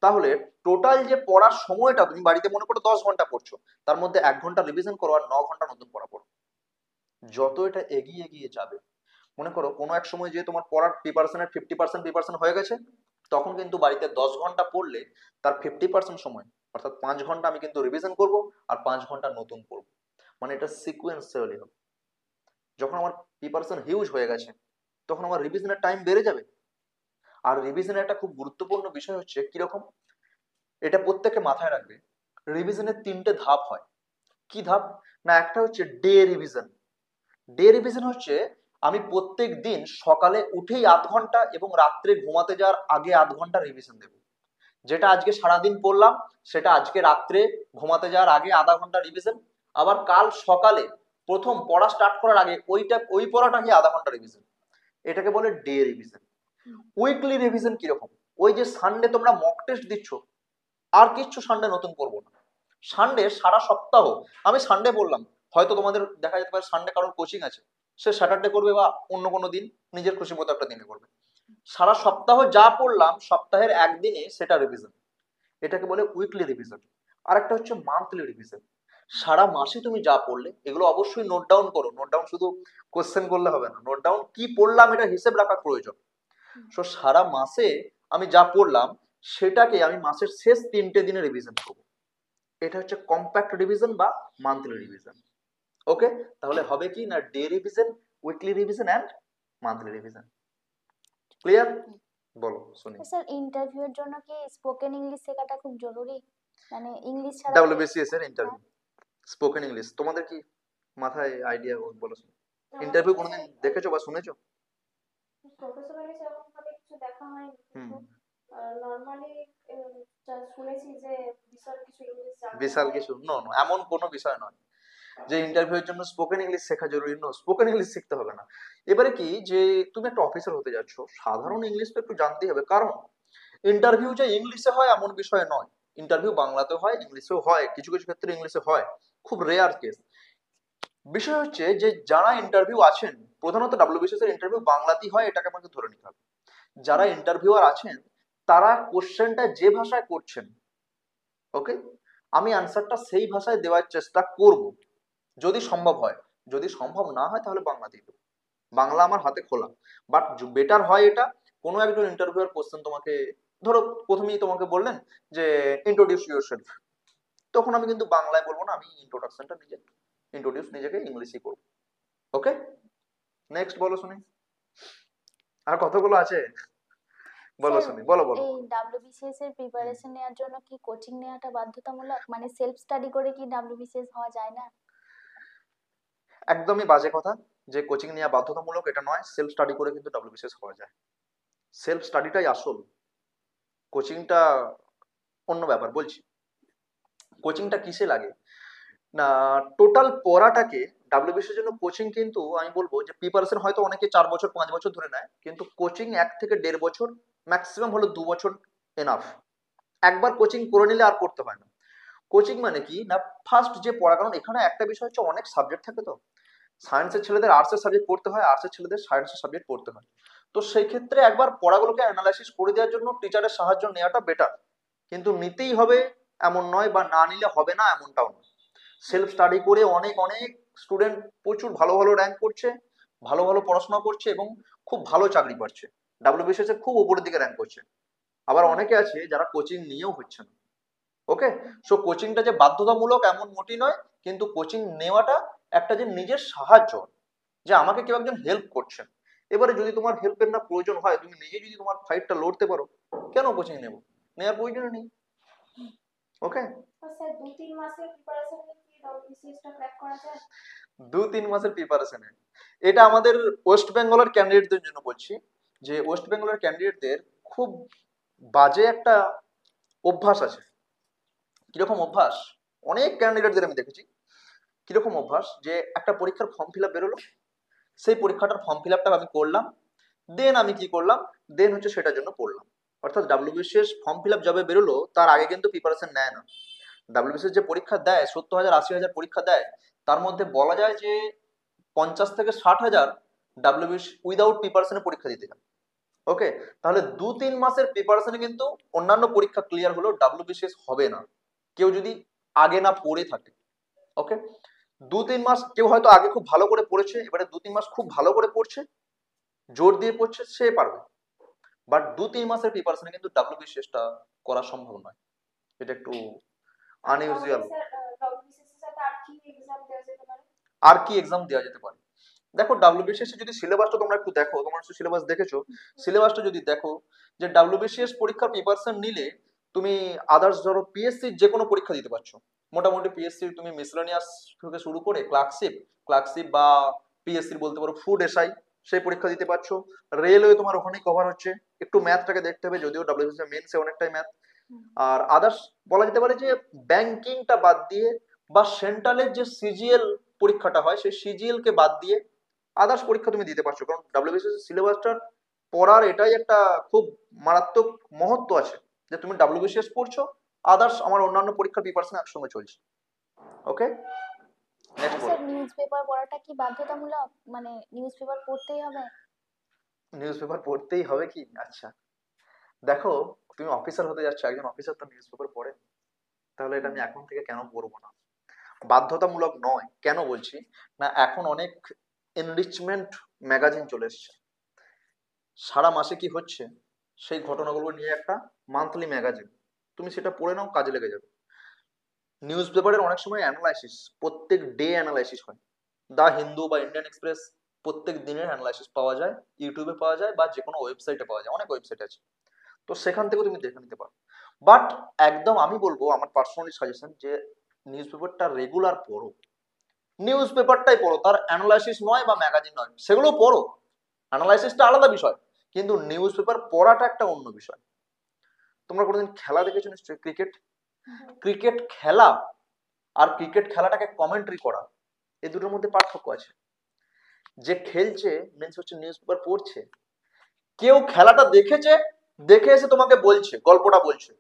Speaker 1: তাহলে টোটাল যে পড়ার সময়টা, তুমি বাড়িতে মনে করো 10 ঘন্টা পড়ছো, তার মধ্যে 1 ঘন্টা রিভিশন করো আর 9 ঘন্টা নতুন পড়া পড়ো। যত এটা এগিয়ে এগিয়ে যাবে, মনে করো কোনো এক সময় যে তোমার পড়ার প্রিপারেশনের 50% প্রিপারেশন হয়ে গেছে, তখন কিন্তু বাড়িতে 10 ঘন্টা পড়লে তার 50% সময়, অর্থাৎ 5 ঘন্টা আমি কিন্তু রিভিশন করব আর 5 ঘন্টা নতুন পড়বো। মানে এটা সিকুয়েন্সিয়ালি হবে। যখন আমার প্রিপারেশন হিউজ হয়ে গেছে, তখন আমার রিভিশনের টাইম বেড়ে যাবে। আর রিভিশনের একটা খুব গুরুত্বপূর্ণ বিষয় হচ্ছে কিরকম, এটা প্রত্যেকে মাথায় রাখবে, রিভিশনের 3টে ধাপ হয়। কি ধাপ? না, একটা হচ্ছে ডে রিভিশন। ডে রিভিশন হচ্ছে আমি প্রত্যেক দিন সকালে উঠেই 0.5 ঘন্টা এবং রাত্রে ঘুমাতে যাওয়ার আগে 0.5 ঘন্টা রিভিশন দেব। যেটা আজকে সারাদিন পড়লাম, সেটা আজকে রাত্রে ঘুমাতে যাওয়ার আগে 0.5 ঘন্টা রিভিশন। আবার কাল সকালে প্রথম পড়া স্টার্ট করার আগে ওই পড়াটাকে 0.5 ঘন্টা রিভিশন। এটাকে বলে ডে রিভিশন। উইকলি রিভিশন কিরকম? ওই যে সানডে তোমরা মক টেস্ট দিচ্ছ, আর কিচ্ছু সানডে নতুন করবো না। সানডে সারা সপ্তাহ, আমি সানডে বললাম, হয়তো তোমাদের দেখা যেতে পারে সানডে কারোর কোচিং আছে, সে স্যাটারডে করবে বা অন্য কোনো দিন নিজের খুশি মতো একটা দিনে করবে। সারা সপ্তাহ যা পড়লাম সপ্তাহের একদিনে সেটা রিভিশন, এটাকে বলে উইকলি রিভিশন। আর একটা হচ্ছে মান্থলি রিভিশন। সারা মাসে তুমি যা পড়লে এগুলো অবশ্যই নোট ডাউন করো, নোট ডাউন শুধু কোশ্চেন করলে হবে না, নোট ডাউন কি পড়লাম এটা হিসেব রাখা প্রয়োজন। সো সারা মাসে আমি যা পড়লাম সেটাকে আমি মাসের শেষ 3টে দিনে রিভিশন করবো, এটা হচ্ছে কম্প্যাক্ট রিভিশন বা মান্থলি রিভিশন। ওকে, তাহলে হবে কি না, day revision, weekly revision and monthly revision. Clear? বলো শুনি।
Speaker 2: স্যার ইন্টারভিউ এর জন্য কি স্পোকেন ইংলিশ শেখাটা খুব জরুরি, মানে ইংলিশ ছাড়া
Speaker 1: ডাব্লিউবিসিএস এর ইন্টারভিউ স্পোকেন ইংলিশ, তোমাদের কি মাথায় আইডিয়া বলো? ইন্টারভিউ কোনোদিন দেখেছো বা শুনেছো?
Speaker 3: প্রফেশনালি সেরকম ভাবে কিছু দেখা হয়নি,
Speaker 1: হুম,
Speaker 3: কিন্তু নর্মালি শুনেছি যে বিশাল কিছু ইংলিশ জানতে
Speaker 1: বিশাল
Speaker 3: হয়।
Speaker 1: কিছু নো, এমন কোনো বিষয় নয় যে ইন্টারভিউ এর জন্য স্পোকেন ইংলিশ শেখা জরুরি। নো, স্পোকেন ইংলিশ শিখতে হবে না। এবারে কি যে তুমি একটা অফিসার হতে যাচ্ছ, সাধারণ ইংলিশ তো একটু জানতেই হবে, কারণ ইন্টারভিউ যে ইংলিশে হয় এমন বিষয় নয়। ইন্টারভিউ বাংলাতেও হয়, ইংলিশেও হয়, কিছু কিছু ক্ষেত্রে ইংলিশে হয়, খুব রেয়ার কেস। বিষয় হচ্ছে যে যারা ইন্টারভিউ আছেন, প্রধানত ডাব্লিউবিসিএস এর ইন্টারভিউ বাংলাতেই হয়, এটাকে আমাকে ধরে নিতে হবে। যারা ইন্টারভিউয়ার আছেন তারা কোশ্চেনটা যে ভাষায় করছেন, ওকে, আমি অ্যান্সারটা সেই ভাষায় দেওয়ার চেষ্টা করব যদি সম্ভব হয়। যদি সম্ভব না হয় তাহলে বাংলাতেই দেবো, বাংলা আমার হাতে খোলা। বাট বেটার হয় এটা, কোনো একজন ইন্টারভিউয়ার কোশ্চেন তোমাকে, ধরো প্রথমেই তোমাকে বললেন যে ইন্ট্রোডিউস ইউরসেলফ, তখন আমি কিন্তু বাংলায় বলবো না, আমি ইন্ট্রোডাকশনটা নিজেকে ইংলিশে করবো। ওকে, নেক্সট বলো শুনি, আর কতগুলো আছে বলো
Speaker 2: স্যার
Speaker 1: শুনি, বলো বলো।
Speaker 2: এই ডাব্লিউবিসিএস এর প্রিপারেশন নেওয়ার জন্য কি কোচিং নেওয়াটা বাধ্যতামূলক, মানে সেলফ স্টাডি করে কি ডাব্লিউবিসিএস হওয়া যায় না?
Speaker 1: একদমই বাজে কথা যে কোচিং নেওয়া বাধ্যতামূলক, এটা নয়। সেলফ স্টাডি করে কিন্তু ডাব্লিউবিসিএস হওয়া যায়, সেলফ স্টাডিটাই আসল, কোচিংটা অন্য ব্যাপার। বলছি কোচিংটা কিসে লাগে না, টোটাল পড়াটাকে, ডাব্লিউবিসিএস এর জন্য কোচিং কিন্তু আমি বলবো যে প্রিপারেশন হয়তো অনেকে 4 বছর 5 বছর ধরে নেয়, কিন্তু কোচিং 1 থেকে 1.5 বছর, ম্যাক্সিমাম হলো 2 বছর এনাফ। একবার কোচিং করে নিলে আর করতে হয় না। কোচিং মানে কি না, ফার্স্ট যে পড়া, কারণ এখানে একটা বিষয় হচ্ছে অনেক সাবজেক্ট থাকে, তো সায়েন্সের ছেলেদের আর্টসের সাবজেক্ট পড়তে হয়, আর্টসের ছেলেদের সায়েন্সের সাবজেক্ট পড়তে হয়। তো সেই ক্ষেত্রে একবার পড়াগুলোকে অ্যানালাইসিস করে দেওয়ার জন্য টিচারের সাহায্য নেওয়াটা বেটার, কিন্তু নিতেই হবে এমন নয়, বা না নিলে হবে না এমনটাও নয়। সেলফ স্টাডি করে অনেক অনেক স্টুডেন্ট প্রচুর ভালো ভালো র্যাঙ্ক করছে, ভালো ভালো পড়াশোনা করছে এবং খুব ভালো চাকরি পাচ্ছে, ডাব্লিউবিসিএস এ খুব উপরের দিকে র্যাঙ্ক করছে। আবার অনেকে আছে যারা কোচিং নিয়েও হচ্ছে না। ওকে, সো কোচিংটা যে বাধ্যতামূলক এমন মোটি নয়, কিন্তু কোচিং নেওয়াটা একটা যে নিজের সাহায্য, যে আমাকে কেউ একজন হেল্প করছেন। এবারে যদি তোমার হেল্পের না প্রয়োজন হয়, তুমি নিজে যদি তোমার ফাইটটা লড়তে পারো, কেন কোচিং নেব? নেওয়ার প্রয়োজন নেই। ওকে,
Speaker 3: স্যার 2-3 মাসের প্রিপারেশন নিয়ে কি ডাব্লিউবিসিএস টা ক্র্যাক করা যায়?
Speaker 1: 2-3 মাসের প্রিপারেশনে, এটা আমাদের ওয়েস্ট বেঙ্গলের ক্যান্ডিডেটদের জন্য বলছি, যে ওয়েস্ট বেঙ্গলের ক্যান্ডিডেটদের খুব বাজে একটা অভ্যাস আছে। কিরকম অভ্যাস? অনেক ক্যান্ডিডেটদের আমি দেখেছি। কিরকম অভ্যাস, যে একটা পরীক্ষার ফর্ম ফিল আপ বেরোলো, সেই পরীক্ষাটার ফর্ম ফিল আপটা আমি করলাম, দেন আমি কি করলাম, দেন হচ্ছে সেটার জন্য পড়লাম। অর্থাৎ ডাব্লিউবিসিএস ফর্ম ফিল আপ যবে বেরোলো তার আগে কিন্তু প্রিপারেশন নেয় না। ডাব্লিউবিসিএস যে পরীক্ষা দেয়, 70,000 80,000 পরীক্ষা দেয়, তার মধ্যে বলা যায় যে 50 থেকে 60,000 ডাব্লিউবিসি উইদাউট প্রিপারেশনে পরীক্ষা দিতে যায়। ওকে, তাহলে 2-3 মাসের প্রিপারেশনে কিন্তু অন্যান্য পরীক্ষা ক্লিয়ার হলেও ডাব্লিউবিসিএস হবে না, কেউ যদি আগে না পড়ে থাকে। ওকে, 2-3 মাস কেউ হয়তো আগে খুব ভালো করে পড়েছে, এবারে 2-3 মাস খুব ভালো করে পড়ছে, জোর দিয়ে পড়ছে, সে পারবে। বাট 2-3 মাসের প্রিপারেশনে কিন্তু ডাব্লিউবিসিএসটা করা সম্ভব নয়, এটা একটু
Speaker 3: তাহলে
Speaker 1: আনইউজুয়াল।
Speaker 3: স্যার ডাব্লিউবিসিএস এর সাথে আর কি এক্সাম দেওয়া যেতে পারে?
Speaker 1: আর কি এক্সাম দেওয়া যেতে পারে? দেখো ডাব্লিউবিসিএস যদি সিলেবাসটা তোমরা একটু দেখো, তোমরা সিলেবাস দেখেছো, সিলেবাসটা যদি দেখো, যে ডাব্লিউবিসিএস পরীক্ষার প্রিপারেশন নিলে তুমি আদার্স ধরো পিএসসির যে কোনো পরীক্ষা দিতে পারছো। মোটামুটি পিএসসির তুমি মিসলেনিয়াস থেকে শুরু করে ক্লার্কশিপ বা পিএসসির বলতে পারো ফুড এসআই, সেই পরীক্ষা দিতে পারছো। রেলওয়ে তোমার ওখানেই কভার হচ্ছে, একটু ম্যাথটাকে দেখতে হবে, যদিও ডাব্লিউবিসিএস মেন্সে অনেকটাই ম্যাথ। আর আদার্স বলা যেতে পারে যে ব্যাংকিংটা বাদ দিয়ে বা সেন্ট্রালের যে সিজিএল পরীক্ষাটা হয় সেই সিজিএল কে বাদ দিয়ে আদার্স পরীক্ষা তুমি দিতে পারছো, কারণ ডাব্লিউবিসিএস সিলেবাসটার পড়ার এটাই একটা খুব মারাত্মক মহত্ব আছে যে তুমি ডাব্লিউবিসিএস পড়ছো, আদার্স আমার অন্যান্য পরীক্ষার প্রিপারেশন একসঙ্গে চলছে। ওকে, নেক্সট বলো।
Speaker 2: স্যার নিউজ পেপার পড়াটা কি বাধ্যতামূলক, মানে নিউজ পেপার পড়তেই হবে?
Speaker 1: নিউজ পেপার পড়তেই হবে কি? আচ্ছা দেখো, তুমি অফিসার হতে যাচ্ছ, একজন অফিসার তো নিউজ পেপার পড়ে, তাহলে এটা আমি এখন থেকে কেন পড়বো না? বাধ্যতামূলক নয়। কেন বলছি না, এখন অনেক এনরিচমেন্ট ম্যাগাজিন চলে এসছে, সারা মাসে কি হচ্ছে সেই ঘটনাগুলো নিয়ে একটা মান্থলি ম্যাগাজিন, তুমি সেটা পড়ে নাও, কাজে লেগে যাবে। নিউজ পেপারের অনেক সময় অ্যানালাইসিস, প্রত্যেক ডে অ্যানালাইসিস হয়। দা হিন্দু বা ইন্ডিয়ান এক্সপ্রেস প্রত্যেক দিনের অ্যানালাইসিস পাওয়া যায়, ইউটিউবে পাওয়া যায় বা যে কোনো ওয়েবসাইটে পাওয়া যায়, অনেক ওয়েবসাইট আছে, তো সেখান থেকে তুমি দেখে নিতে পারো। বাট একদম আমি বলবো, আমার পার্সোনালি সাজেশন, যে নিউজ পেপারটা রেগুলার পড়ো, নিউজ পেপারটাই পড়ো, তার অ্যানালাইসিস নয় বা ম্যাগাজিন নয়, সেগুলো পড়ো, অ্যানালাইসিসটা আলাদা বিষয়, কিন্তু নিউজ পেপার পড়াটা একটা অন্য বিষয়। তোমরা কোনোদিন খেলা দেখেছো নিশ্চয়ই, ক্রিকেট, ক্রিকেট খেলা আর ক্রিকেট খেলাটাকে কমেন্ট্রি করা, এই দুটোর মধ্যে পার্থক্য আছে। যে খেলছে মিন্স হচ্ছে নিউজ পেপার পড়ছে, কেউ খেলাটা দেখেছে, দেখে এসে তোমাকে বলছে, গল্পটা বলছে,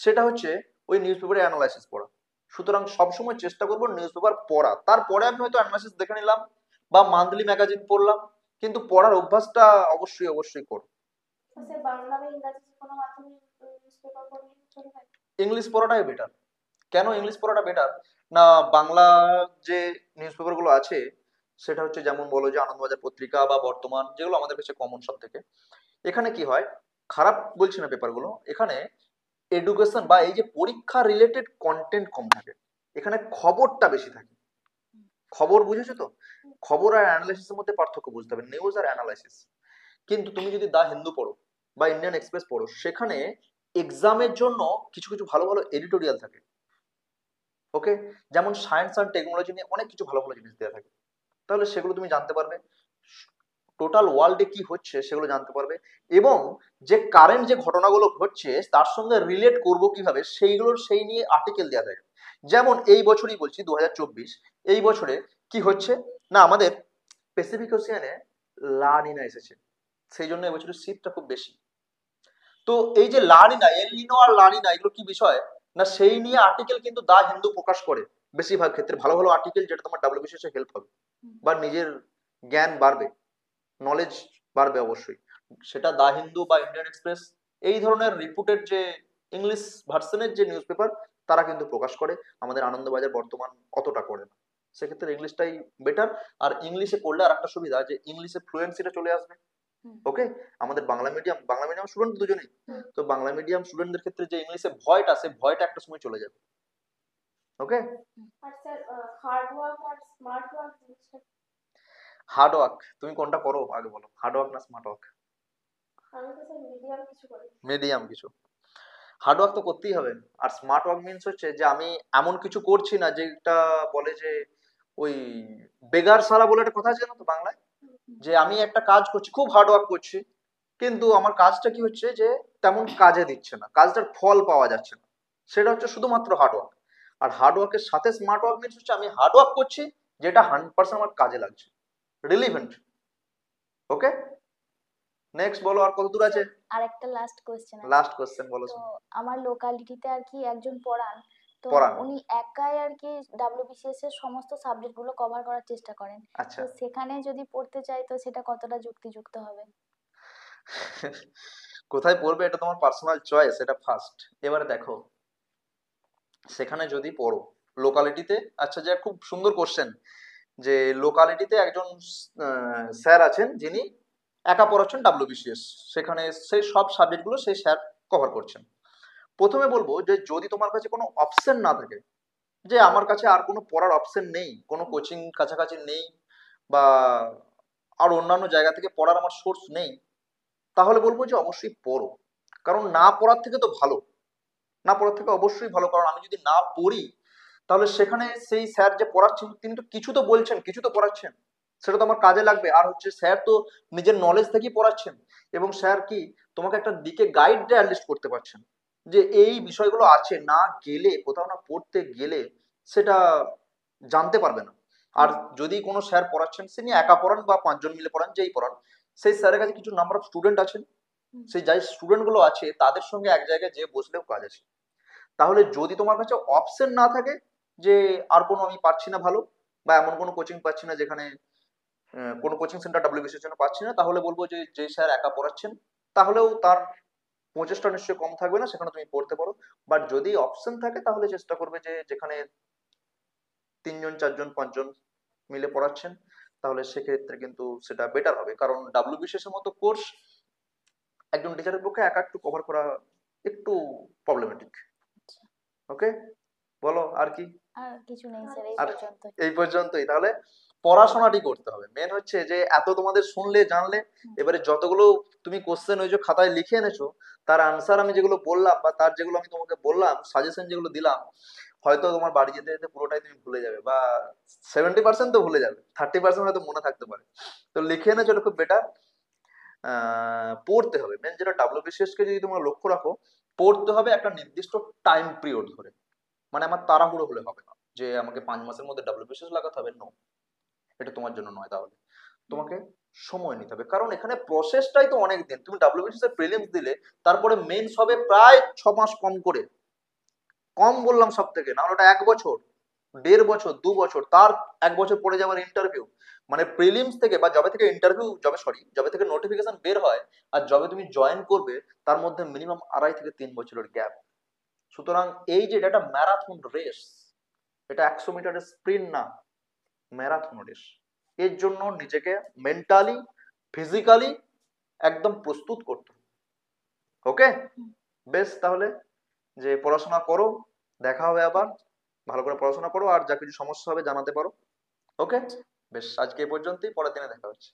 Speaker 1: সেটা হচ্ছে ওই নিউজ পেপারে অ্যানালাইসিস পড়া। সুতরাং সবসময় চেষ্টা করবো নিউজ পেপার পড়া, তারপরে আমি হয়তো অ্যানালাইসিস দেখে নিলাম বা মান্থলি ম্যাগাজিন পড়লাম, কিন্তু পড়ার অভ্যাসটা অবশ্যই অবশ্যই করো।
Speaker 3: স্যার বাংলা বা ইংরাজি যে কোনো মাধ্যমে নিউজ পেপার পড়লে চলবে?
Speaker 1: ইংলিশ পড়াটাই বেটার। কেন ইংলিশ পড়াটা বেটার? না, বাংলা যে নিউজ পেপার গুলো আছে সেটা হচ্ছে, যেমন বলো যে আনন্দবাজার পত্রিকা বা বর্তমান, যেগুলো আমাদের কাছে কমন সব থেকে, এখানে কি হয়, খারাপ বলছি না পেপারগুলো, এখানে এডুকেশন বা এই যে পরীক্ষা রিলেটেড কন্টেন্ট কম থাকে, এখানে খবরটা বেশি থাকে। খবর বুঝেছো তো, খবর আর অ্যানালাইসিসের মধ্যে পার্থক্য বুঝতে হবে, নিউজ আর অ্যানালাইসিস। কিন্তু তুমি যদি দা হিন্দু পড়ো বা ইন্ডিয়ান এক্সপ্রেস পড়ো, সেখানে এক্সামের জন্য কিছু কিছু ভালো ভালো এডিটোরিয়াল থাকে। ওকে, যেমন সায়েন্স আর টেকনোলজি নিয়ে অনেক কিছু ভালো ভালো জিনিস দেওয়া থাকে, তাহলে সেগুলো তুমি জানতে পারবে, টোটাল ওয়ার্ল্ডে কি হচ্ছে সেগুলো জানতে পারবে, এবং যে কারেন্ট যে ঘটনাগুলো ঘটছে তার সঙ্গে রিলেট করব কিভাবে, সেইগুলোর সেই নিয়ে আর্টিকেল দেওয়া থাকে। যেমন এই বছরই বলছি 2024, এই বছরে কি হচ্ছে না, আমাদের প্যাসিফিক ওশিয়ানে লা নিনা এসেছে, সেই জন্য এবছরের শীতটা খুব বেশি। তো এই যে লা নিনা, এল নিনো আর লা নিনা, এগুলো কি বিষয় না, সেই নিয়ে আর্টিকেল কিন্তু দা হিন্দু প্রকাশ করে বেশিরভাগ ক্ষেত্রে, ভালো ভালো আর্টিকেল, যেটা তোমার ডাব্লিউবিসিএস এ হেল্প হবে বা নিজের জ্ঞান বাড়বে, নলেজ বাড়বে অবশ্যই। সেটা দা হিন্দু বা ইন্ডিয়ান এক্সপ্রেস, এই ধরনের রিপুটেড যে ইংলিশ ভার্সনের যে নিউজ পেপার, তারা কিন্তু প্রকাশ করে, আমাদের আনন্দবাজার বর্তমান অতটা করে না, সেক্ষেত্রে ইংলিশটাই বেটার। আর ইংলিশে পড়লে আর একটা সুবিধা, যে ইংলিশে ফ্লুয়েন্সিটা চলে আসবে। ওকে, আমাদের বাংলা মিডিয়াম স্টুডেন্ট দুজনেই, তো বাংলা মিডিয়াম স্টুডেন্টদের ক্ষেত্রে যে ইংলিশে ভয়টা, সে ভয়টা একটা সময় চলে যাবে। ওকে,
Speaker 3: আর স্যার হার্ড ওয়ার্ক আর স্মার্ট ওয়ার্ক জিনিসটা?
Speaker 1: হার্ড ওয়ার্ক তুমি কোনটা করো আগে বলো, হার্ড ওয়ার্ক না স্মার্ট ওয়ার্ক?
Speaker 3: আমি তো স্যার মিডিয়াম কিছু করি।
Speaker 1: মিডিয়াম কিছু, হার্ড ওয়ার্ক তো করতেই হবে। আর স্মার্ট ওয়ার্ক মিনস হচ্ছে যে আমি এমন কিছু করছি না যেটা বলে যে ওই বেগার সারা বলে একটা কথা আছে না তো বাংলায়, যে আমি একটা কাজ করছি, খুব হার্ড ওয়ার্ক করছি, কিন্তু আমার কাজটা কি হচ্ছে যে তেমন কাজে দিচ্ছে না, কাজটার ফল পাওয়া যাচ্ছে না, সেটা হচ্ছে শুধুমাত্র হার্ড ওয়ার্ক। আর হার্ড ওয়ার্কের সাথে স্মার্ট ওয়ার্ক মিনস হচ্ছে আমি হার্ড ওয়ার্ক করছি যেটা 100% আমার কাজে লাগছে, রিলিভেন্ট। ওকে, নেক্সট বলো, আর কত দূর আছে?
Speaker 2: আর একটা লাস্ট কোশ্চেন আছে।
Speaker 1: লাস্ট কোশ্চেন বলো।
Speaker 2: তো আমার লোকালিটিতে আর কি একজন পড়ান, তো
Speaker 1: পড়ান,
Speaker 2: উনি একাই আর কি ডাব্লিউবিসিএস এর সমস্ত সাবজেক্ট গুলো কভার করার চেষ্টা করেন,
Speaker 1: আচ্ছা।
Speaker 2: তো সেখানে যদি পড়তে চাই তো সেটা কতটা যুক্তিযুক্ত হবে?
Speaker 1: কোথায় পড়বে এটা তোমার পার্সোনাল চয়েস, এটা ফার্স্ট। এবারে দেখো, সেখানে যদি পড়ো লোকালিটিতে, আচ্ছা যে খুব সুন্দর কোশ্চেন, যে লোকালিটিতে একজন স্যার আছেন যিনি একা পড়াচ্ছেন ডাব্লিউবিসিএস, সেখানে সেই সব সাবজেক্টগুলো সেই স্যার কভার করছেন। প্রথমে বলবো যে যদি তোমার কাছে কোনো অপশন না থাকে, যে আমার কাছে আর কোনো পড়ার অপশন নেই, কোনো কোচিং কাছাকাছি নেই, বা আর অন্যান্য জায়গা থেকে পড়ার আমার সোর্স নেই, তাহলে বলবো যে অবশ্যই পড়ো, কারণ না পড়ার থেকে তো ভালো, না পড়ার থেকে অবশ্যই ভালো, কারণ আমি যদি না পড়ি তাহলে সেখানে সেই স্যার যে পড়াচ্ছেন তিনি তো কিছু তো বলছেন, কিছু তো পড়াচ্ছেন, সেটা তো আমার কাজে লাগবে। আর হচ্ছে স্যার তো নিজের নলেজ থেকেই পড়াচ্ছেন, এবং স্যার কি তোমাকে একটা দিকে গাইড অ্যাটলিস্ট করতে পারছেন, যে এই বিষয়গুলো আছে, না গেলে কোথাও না পড়তে গেলে সেটা জানতে পারবে না। আর যদি কোনো স্যার পড়াচ্ছেন, সে নিয়ে একা পড়ান বা 5 জন মিলে পড়ান, যেই পড়ান, সেই স্যারের কাছে কিছু নাম্বার অফ স্টুডেন্ট আছেন, সেই যাই স্টুডেন্ট গুলো আছে তাদের সঙ্গে এক জায়গায় যেয়ে বসলেও কাজ আছে। তাহলে যদি তোমার কাছে অপশন না থাকে যে আর কোনো আমি পাচ্ছি না ভালো, বা এমন কোনো কোচিং পাচ্ছি না যেখানে কোনো কোচিং সেন্টার ডাব্লিউবিসির জন্য পাচ্ছি না, তাহলে বলবো যে যে স্যার একা পড়াচ্ছেন তাহলেও তার প্রচেষ্টা নিশ্চয়ই কম থাকবে না, সেখানে তুমি পড়তে পারো। বাট যদি অপশন থাকে তাহলে চেষ্টা করবে যে যেখানে 3 জন 4 জন 5 জন মিলে পড়াচ্ছেন, তাহলে সেক্ষেত্রে কিন্তু সেটা বেটার হবে, কারণ ডাব্লিউবিসিএস এর মতো কোর্স একজন টিচারের পক্ষে একা একটু কভার করা একটু প্রবলেমেটিক। ওকে, বলো আর কি?
Speaker 2: আর কিছু নেই স্যার, এই
Speaker 1: আর
Speaker 2: পর্যন্ত।
Speaker 1: এই পর্যন্তই। তাহলে পড়াশোনাটি করতে হবে, মেন হচ্ছে যে এত তোমাদের শুনলে জানলে, এবারে যতগুলো তুমি কোশ্চেন ওই যে খাতায় লিখে এনেছো তার আনসার আমি যেগুলো বললাম বা তার যেগুলো আমি তোমাকে বললাম সাজেশন যেগুলো দিলাম, হয়তো তোমার বাড়ি যেতে যেতে পুরোটাই তুমি ভুলে যাবে, বা 70% তো ভুলে যাবে, 30% হয়তো মনে থাকতে পারে। তো লিখে এনেছো, এটা খুব বেটার। পড়তে হবে, মেন যেটা ডাব্লিউবিসিএস কে যদি তোমরা লক্ষ্য রাখো, পড়তে হবে একটা নির্দিষ্ট টাইম পিরিয়ড ধরে। মানে আমার তাড়াহুড়ো হলে হবে না যে আমাকে 5 মাসের মধ্যে ডাব্লিউবিসিএস লাগাতে হবে, নো, এটা তোমার জন্য নয়। তাহলে তোমাকে সময় নিতে হবে, কারণ এখানে প্রসেসটাই তো অনেক দিন। তুমি ডাব্লিউবিসিএস এর প্রিলিমস দিলে, তারপরে মেইনস হবে প্রায় 6 মাস কম করে, কম বললাম সব থেকে, না হলে ওটা 1 বছর, 1.5 বছর, 2 বছর, তার 1 বছর পরে যাবার ইন্টারভিউ। মানে প্রিলিমস থেকে বা জবে থেকে ইন্টারভিউ, জবে থেকে নোটিফিকেশন বের হয় আর জবে তুমি জয়েন করবে, তার মধ্যে মিনিমাম 2.5 থেকে 3 বছরের গ্যাপ। সুতরাং এই যে এটা একটা ম্যারাথন রেস, এটা 100 মিটারের স্প্রিন্ট না, ম্যারাথন রেস। এর জন্য নিজেকে মেন্টালি, ফিজিক্যালি একদম প্রস্তুত করতে হবে। ওকে, বেশ, তাহলে যে পড়াশোনা করো, দেখা হবে আবার, ভালো করে পড়াশোনা করো, আর যা কিছু সমস্যা হবে জানাতে পারো। ওকে, বেশ, আজকে এই পর্যন্তই, পরের দিনে দেখা হচ্ছে।